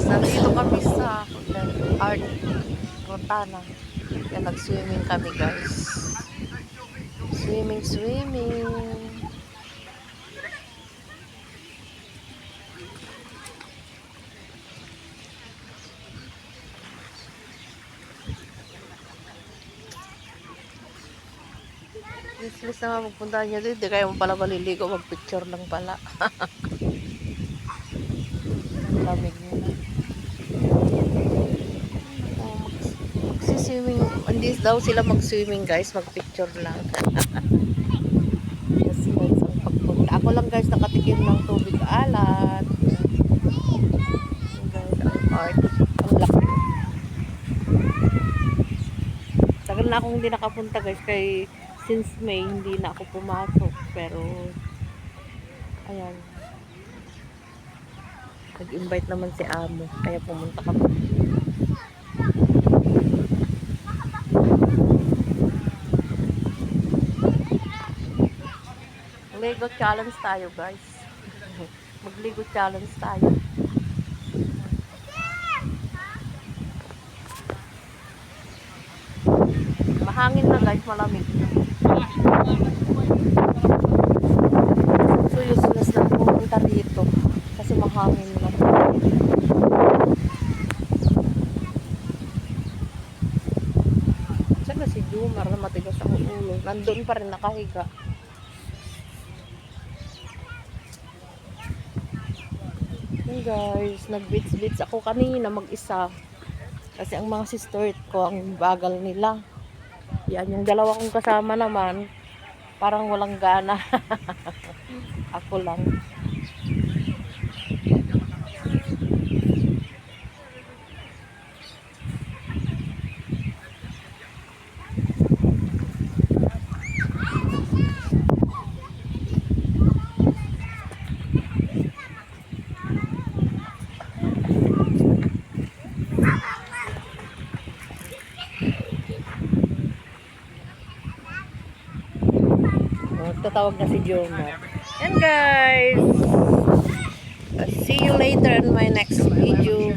guys, nandito kami sa Hotel Art Rotana. Yan, nag-swimming kami guys. Swimming. Please naman magpunta nyo dito. Di kayo mo pala maliligo. Mag-picture lang pala. Lamig nyo. Magsiswimming. Hindi daw sila mag-swimming guys. Mag-picture lang. Yes guys, ang pagpunta. Ako lang guys nakatikim ng tubig alat. Guys, ang art. Ang laki. Tagal na akong hindi nakapunta guys. Kay since May hindi na ako pumasok. Pero ayan. Nag-invite naman si Amo. Kaya pumunta kami. Lego challenge tayo guys. Mag-Lego challenge tayo. Mahangin na guys, malamig na. So useless na pumunta dito. Kasi mahangin na. Saan si Jumar na matigas ang ulo? Nandun pa rin nakahiga. Yun guys, nag-beach ako kanina mag-isa. Kasi ang mga sister ko, ang bagal nila. Yan, yung dalawa kong kasama naman, parang walang gana. Ako lang. Tatawag na si Jomar. And guys, see you later in my next video.